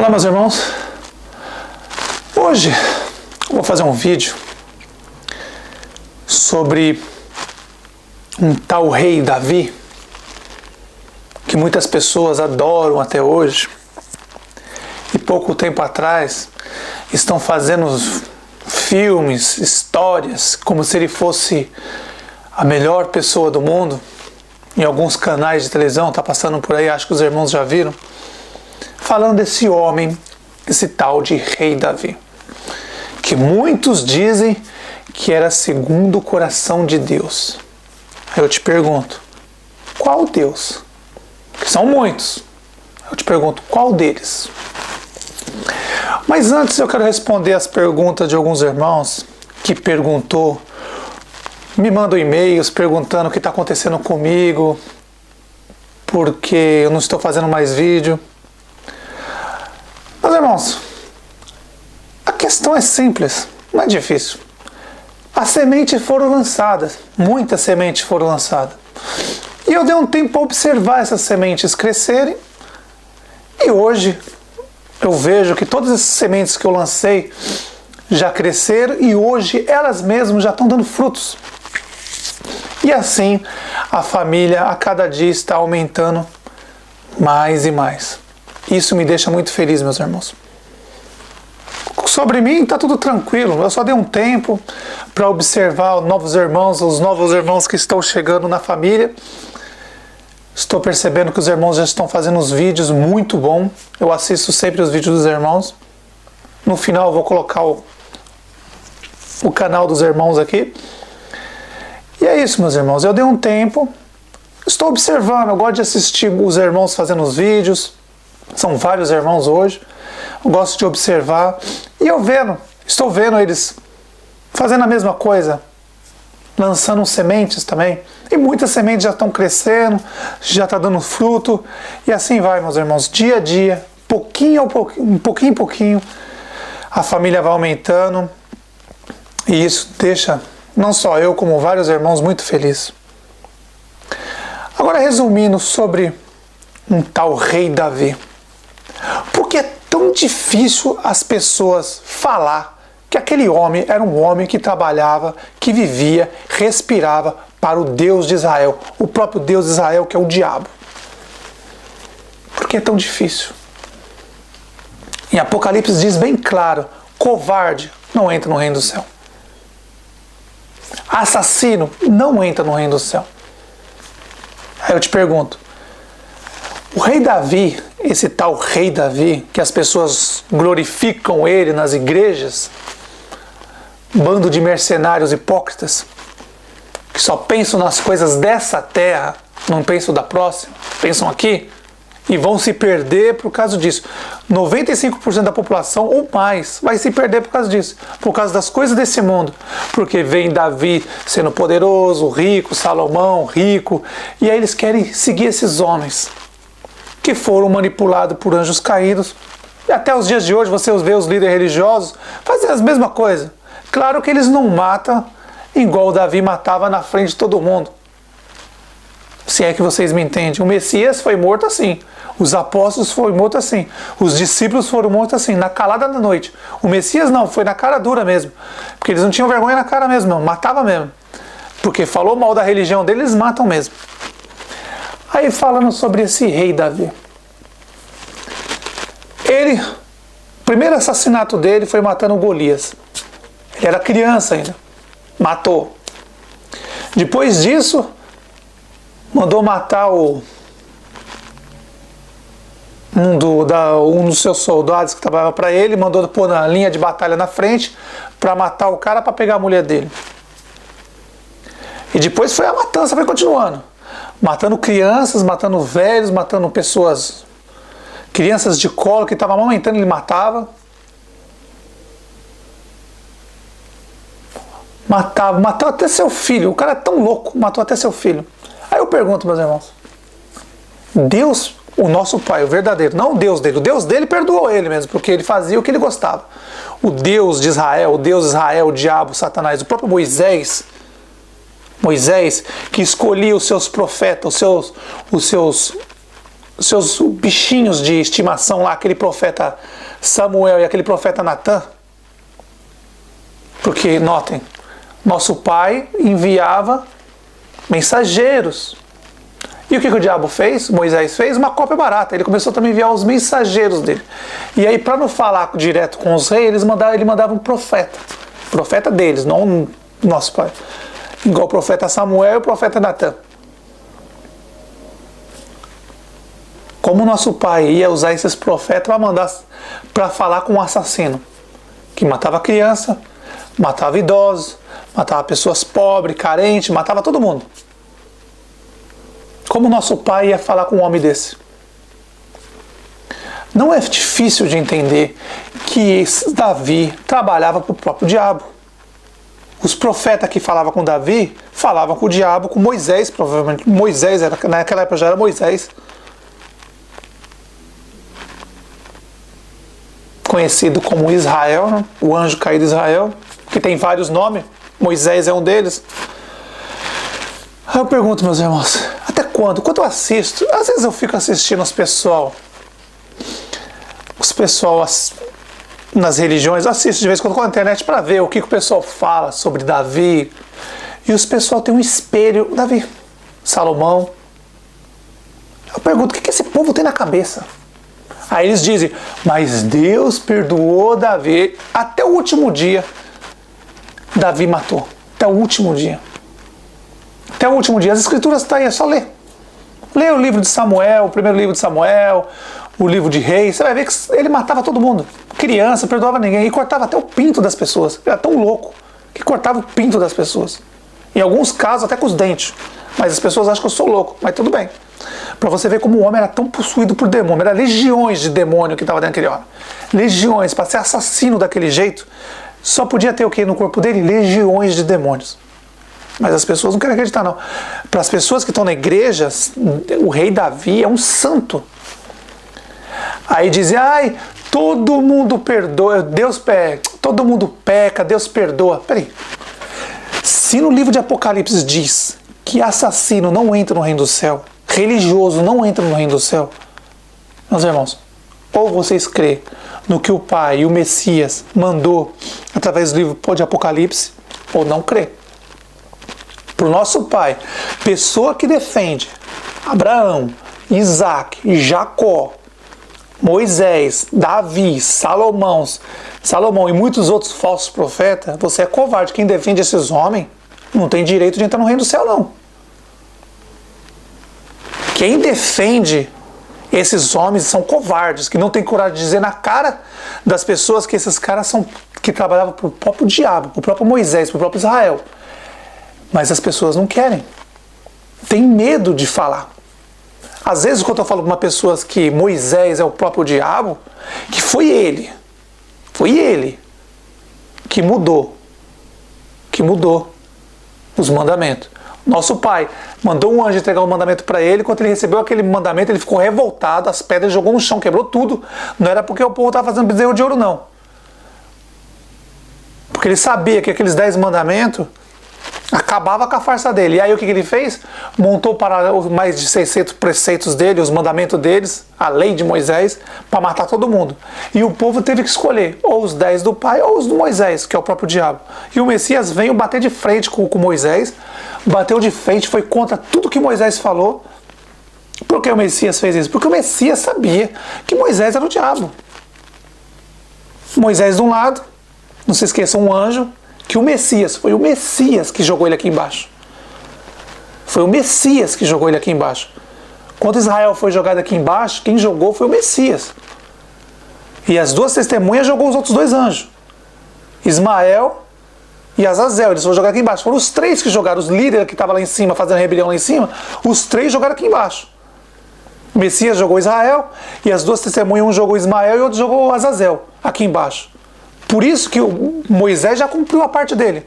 Olá, meus irmãos. Hoje eu vou fazer um vídeo sobre um tal rei Davi, que muitas pessoas adoram até hoje, e pouco tempo atrás estão fazendo filmes, histórias, como se ele fosse a melhor pessoa do mundo. Em alguns canais de televisão, está passando por aí, acho que os irmãos já viram, falando desse homem, esse tal de rei Davi, que muitos dizem que era segundo o coração de Deus. Aí eu te pergunto, qual Deus? Que são muitos. Eu te pergunto, qual deles? Mas antes eu quero responder as perguntas de alguns irmãos que perguntou, me mandam e-mails perguntando o que está acontecendo comigo, porque eu não estou fazendo mais vídeo. Meus irmãos, a questão é simples, não é difícil. As sementes foram lançadas, muitas sementes foram lançadas. E eu dei um tempo para observar essas sementes crescerem. E hoje eu vejo que todas as sementes que eu lancei já cresceram e hoje elas mesmas já estão dando frutos. E assim a família a cada dia está aumentando mais e mais. Isso me deixa muito feliz, meus irmãos. Sobre mim está tudo tranquilo. Eu só dei um tempo para observar os novos irmãos que estão chegando na família. Estou percebendo que os irmãos já estão fazendo uns vídeos muito bons. Eu assisto sempre os vídeos dos irmãos. No final eu vou colocar o canal dos irmãos aqui. E é isso, meus irmãos. Eu dei um tempo. Estou observando. Eu gosto de assistir os irmãos fazendo os vídeos. São vários irmãos hoje. Eu gosto de observar. E estou vendo eles fazendo a mesma coisa. Lançando sementes também. E muitas sementes já estão crescendo, já está dando fruto. E assim vai, meus irmãos. Dia a dia, pouquinho em pouquinho, a família vai aumentando. E isso deixa, não só eu, como vários irmãos, muito felizes. Agora, resumindo sobre um tal rei Davi. Por que é tão difícil as pessoas falar que aquele homem era um homem que trabalhava, que vivia, respirava para o Deus de Israel, o próprio Deus de Israel, que é o diabo? Por que é tão difícil? Em Apocalipse diz bem claro, covarde não entra no reino do céu. Assassino não entra no reino do céu. Aí eu te pergunto, o rei Davi, esse tal rei Davi, que as pessoas glorificam ele nas igrejas, bando de mercenários hipócritas, que só pensam nas coisas dessa terra, não pensam da próxima, pensam aqui, e vão se perder por causa disso. 95% da população ou mais vai se perder por causa disso, por causa das coisas desse mundo, porque vem Davi sendo poderoso, rico, Salomão, rico, e aí eles querem seguir esses homens que foram manipulados por anjos caídos. E até os dias de hoje você vê os líderes religiosos fazendo a mesma coisa. Claro que eles não matam igual Davi matava na frente de todo mundo. Se é que vocês me entendem. O Messias foi morto assim. Os apóstolos foram mortos assim. Os discípulos foram mortos assim, na calada da noite. O Messias não, foi na cara dura mesmo. Porque eles não tinham vergonha na cara mesmo, não. Matava mesmo. Porque falou mal da religião deles, eles matam mesmo. Aí falando sobre esse rei Davi. O primeiro assassinato dele foi matando Golias. Ele era criança ainda. Matou. Depois disso, mandou matar um dos seus soldados que trabalhava para ele, mandou pôr na linha de batalha na frente para matar o cara para pegar a mulher dele. E depois foi a matança, foi continuando. Matando crianças, matando velhos, matando pessoas, crianças de colo que estavam amamentando, ele matava. Matou até seu filho. O cara é tão louco, matou até seu filho. Aí eu pergunto, meus irmãos, Deus, o nosso Pai, o verdadeiro, não o Deus dele perdoou ele mesmo, porque ele fazia o que ele gostava. O Deus de Israel, o diabo, Satanás, o próprio Moisés, que escolhia os seus profetas, os seus seus bichinhos de estimação lá, aquele profeta Samuel e aquele profeta Natan? Porque, notem, nosso pai enviava mensageiros. E o que o diabo fez? Moisés fez uma cópia barata. Ele começou também a enviar os mensageiros dele. E aí, para não falar direto com os reis, ele mandava um profeta. Profeta deles, não nosso pai. Igual o profeta Samuel e o profeta Natan. Como nosso pai ia usar esses profetas para mandar para falar com um assassino que matava criança, matava idosos, matava pessoas pobres, carentes, matava todo mundo. Como nosso pai ia falar com um homem desse? Não é difícil de entender que Davi trabalhava para o próprio diabo. Os profetas que falavam com Davi falavam com o diabo, com Moisés, provavelmente. Moisés, naquela época já era Moisés. Conhecido como Israel, né? O anjo caído de Israel, que tem vários nomes. Moisés é um deles. Aí eu pergunto, meus irmãos, até quando? Quando eu assisto, às vezes eu fico assistindo os pessoal nas religiões, eu assisto de vez em quando com a internet para ver o que o pessoal fala sobre Davi. E os pessoal tem um espelho, Davi, Salomão. Eu pergunto, o que esse povo tem na cabeça? Aí eles dizem, mas Deus perdoou Davi até o último dia. Davi matou, até o último dia. Até o último dia. As escrituras estão aí, é só ler. Lê o livro de Samuel, o primeiro livro de Samuel, o livro de Reis. Você vai ver que ele matava todo mundo. Criança, perdoava ninguém. E cortava até o pinto das pessoas. Ele era tão louco que cortava o pinto das pessoas. Em alguns casos, até com os dentes. Mas as pessoas acham que eu sou louco. Mas tudo bem. Para você ver como o homem era tão possuído por demônio. Era legiões de demônio que estava dentro daquele homem. Legiões. Para ser assassino daquele jeito, só podia ter o que no corpo dele? Legiões de demônios. Mas as pessoas não querem acreditar, não. Para as pessoas que estão na igreja, o rei Davi é um santo. Aí dizem, ai, todo mundo perdoa, todo mundo peca, Deus perdoa. Peraí. Se no livro de Apocalipse diz que assassino não entra no reino do céu, religioso não entra no reino do céu, meus irmãos, ou vocês crêem no que o Pai e o Messias mandou através do livro de Apocalipse, ou não crê. Para o nosso pai, pessoa que defende Abraão, Isaac, Jacó, Moisés, Davi, Salomão e muitos outros falsos profetas, você é covarde. Quem defende esses homens não tem direito de entrar no reino do céu, não. Quem defende esses homens são covardes, que não tem coragem de dizer na cara das pessoas que esses caras são que trabalhavam para o próprio diabo, para o próprio Moisés, para o próprio Israel. Mas as pessoas não querem. Tem medo de falar. Às vezes, quando eu falo para uma pessoa que Moisés é o próprio diabo, que foi ele que mudou os mandamentos. Nosso pai mandou um anjo entregar um mandamento para ele. Quando ele recebeu aquele mandamento, ele ficou revoltado, as pedras jogou no chão, quebrou tudo. Não era porque o povo estava fazendo bezerro de ouro, não. Porque ele sabia que aqueles 10 mandamentos acabava com a farsa dele. E aí o que ele fez? Montou para mais de 600 preceitos dele, os mandamentos deles, a lei de Moisés, para matar todo mundo. E o povo teve que escolher ou os 10 do pai ou os do Moisés, que é o próprio diabo. E o Messias veio bater de frente com Moisés, bateu de frente, foi contra tudo que Moisés falou. Por que o Messias fez isso? Porque o Messias sabia que Moisés era o diabo. Moisés de um lado, não se esqueçam, um anjo, que o Messias, foi o Messias que jogou ele aqui embaixo. Foi o Messias que jogou ele aqui embaixo. Quando Israel foi jogado aqui embaixo, quem jogou foi o Messias. E as duas testemunhas jogou os outros 2 anjos. Ismael e Azazel, eles foram jogar aqui embaixo. Foram os 3 que jogaram, os líderes que estavam lá em cima, fazendo rebelião lá em cima, os 3 jogaram aqui embaixo. O Messias jogou Israel, e as 2 testemunhas, um jogou Ismael e outro jogou Azazel, aqui embaixo. Por isso que o Moisés já cumpriu a parte dele.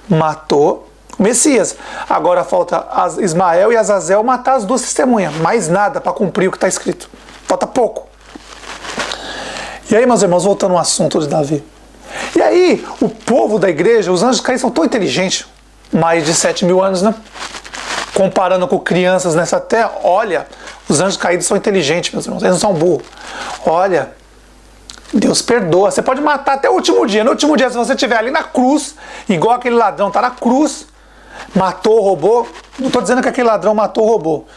Matou o Messias. Agora falta Ismael e Azazel matar as 2 testemunhas. Mais nada para cumprir o que está escrito. Falta pouco. E aí, meus irmãos, voltando ao assunto de Davi. E aí, o povo da igreja, os anjos caídos são tão inteligentes. Mais de 7.000 anos, né? Comparando com crianças nessa terra, olha, Os anjos caídos são inteligentes, meus irmãos, eles não são burros. Olha, Deus perdoa. Você pode matar até o último dia. No último dia, se você estiver ali na cruz, igual aquele ladrão está na cruz, matou, roubou. Não estou dizendo que aquele ladrão matou, roubou.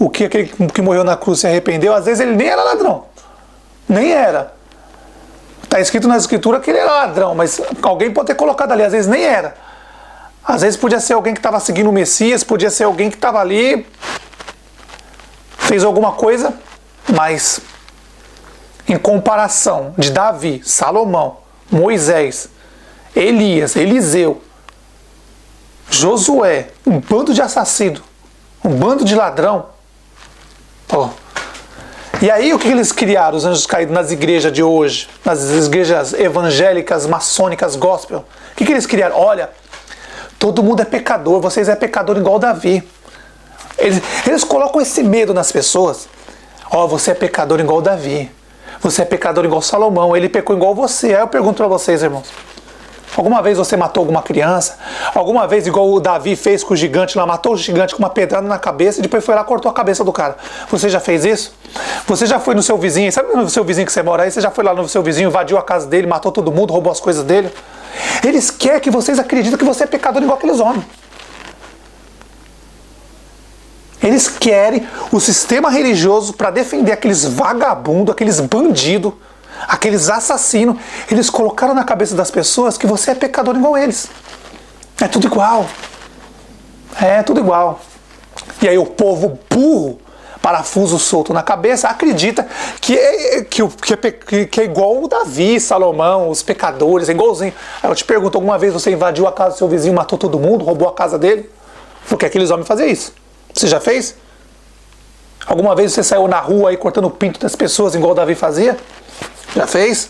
Aquele que morreu na cruz se arrependeu, às vezes ele nem era ladrão. Nem era. Está escrito na escritura que ele era ladrão, mas alguém pode ter colocado ali, às vezes nem era. Às vezes podia ser alguém que estava seguindo o Messias, podia ser alguém que estava ali, fez alguma coisa, mas em comparação de Davi, Salomão, Moisés, Elias, Eliseu, Josué, um bando de assassino, um bando de ladrão. E aí o que eles criaram, os anjos caídos, nas igrejas de hoje, nas igrejas evangélicas, maçônicas, gospel? O que eles criaram? Olha, todo mundo é pecador, vocês é pecador igual Davi. Eles colocam esse medo nas pessoas. Você é pecador igual Davi. Você é pecador igual Salomão, ele pecou igual você. Aí eu pergunto para vocês, irmãos, alguma vez você matou alguma criança? Alguma vez, igual o Davi fez com o gigante lá, matou o gigante com uma pedrada na cabeça e depois foi lá e cortou a cabeça do cara? Você já fez isso? Você já foi no seu vizinho, sabe no seu vizinho que você mora aí? Você já foi lá no seu vizinho, invadiu a casa dele, matou todo mundo, roubou as coisas dele? Eles querem que vocês acreditem que você é pecador igual aqueles homens. Eles querem o sistema religioso para defender aqueles vagabundos, aqueles bandidos, aqueles assassinos. Eles colocaram na cabeça das pessoas que você é pecador igual eles. É tudo igual. É tudo igual. E aí o povo burro, parafuso solto na cabeça, acredita que é igual o Davi, Salomão, os pecadores, é igualzinho. Aí eu te pergunto, alguma vez você invadiu a casa do seu vizinho, matou todo mundo, roubou a casa dele? Porque aqueles homens faziam isso. Você já fez? Alguma vez você saiu na rua aí cortando o pinto das pessoas igual o Davi fazia? Já fez?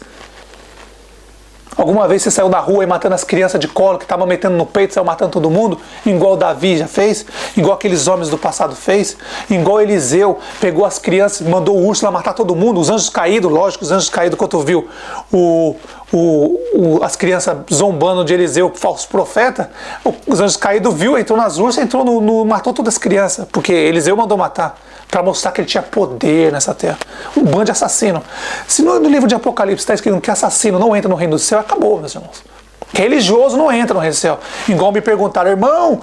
Alguma vez você saiu na rua e matando as crianças de colo que estavam metendo no peito, saiu matando todo mundo? Igual o Davi já fez? Igual aqueles homens do passado fez? Igual Eliseu pegou as crianças, mandou o urso lá matar todo mundo? Os anjos caídos, lógico, os anjos caídos, quando tu viu as crianças zombando de Eliseu, falso profeta, os anjos caídos viu, entrou nas ursas, matou todas as crianças, porque Eliseu mandou matar, para mostrar que ele tinha poder nessa terra. Um bando de assassino. Se no livro de Apocalipse está escrito que assassino não entra no reino do céu, acabou, meus irmãos. Religioso não entra no reino do céu. Igual me perguntaram, irmão,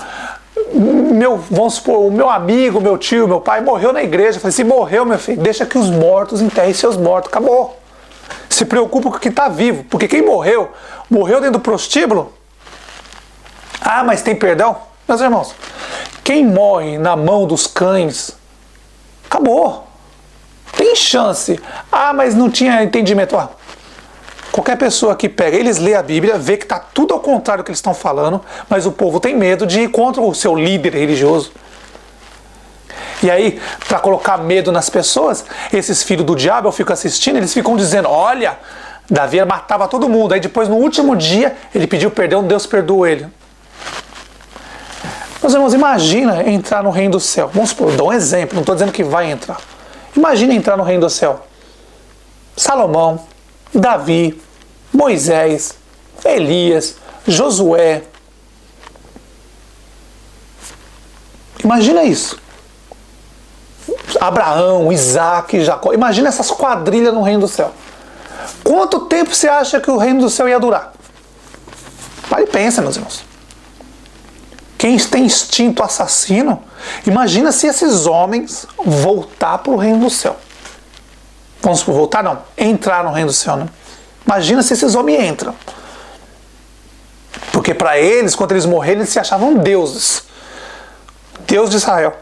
vamos supor, o meu amigo, meu tio, meu pai morreu na igreja. Eu falei, se morreu, meu filho, deixa que os mortos enterrem seus mortos. Acabou. Se preocupa com o que está vivo, porque quem morreu dentro do prostíbulo. Ah, mas tem perdão? Meus irmãos, quem morre na mão dos cães, acabou. Tem chance. Ah, mas não tinha entendimento. Qualquer pessoa que pega, eles lê a Bíblia, vê que está tudo ao contrário do que eles estão falando, mas o povo tem medo de ir contra o seu líder religioso. E aí, para colocar medo nas pessoas, esses filhos do diabo, eu fico assistindo, eles ficam dizendo, olha, Davi matava todo mundo. Aí depois, no último dia, ele pediu perdão, Deus perdoou ele. Meus irmãos, imagina entrar no reino do céu. Vamos supor, dou um exemplo, não estou dizendo que vai entrar. Imagina entrar no reino do céu. Salomão, Davi, Moisés, Elias, Josué. Imagina isso. Abraão, Isaac, Jacó. Imagina essas quadrilhas no reino do céu. Quanto tempo você acha que o reino do céu ia durar? Para e pensa, meus irmãos. Quem tem instinto assassino, imagina se esses homens voltar para o reino do céu. Vamos voltar? Não. Entrar no reino do céu, né? Imagina se esses homens entram. Porque para eles, quando eles morreram, eles se achavam deuses. Deus de Israel.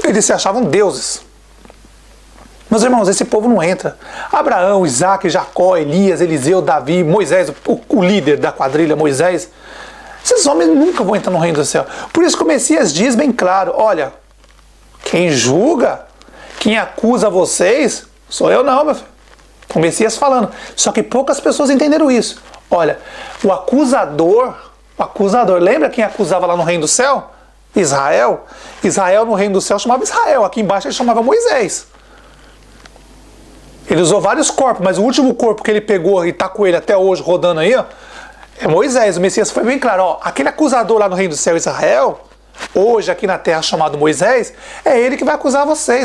Eles se achavam deuses. Meus irmãos, esse povo não entra. Abraão, Isaac, Jacó, Elias, Eliseu, Davi, Moisés, o líder da quadrilha, Moisés. Esses homens nunca vão entrar no reino do céu. Por isso que o Messias diz bem claro, olha, quem julga, quem acusa vocês, sou eu não, meu filho. O Messias falando. Só que poucas pessoas entenderam isso. Olha, o acusador, lembra quem acusava lá no reino do céu? Israel. Israel no reino do céu chamava Israel. Aqui embaixo ele chamava Moisés. Ele usou vários corpos, mas o último corpo que ele pegou e está com ele até hoje rodando aí, ó, é Moisés. O Messias foi bem claro, ó, aquele acusador lá no reino do céu, Israel, hoje aqui na terra chamado Moisés, é ele que vai acusar vocês.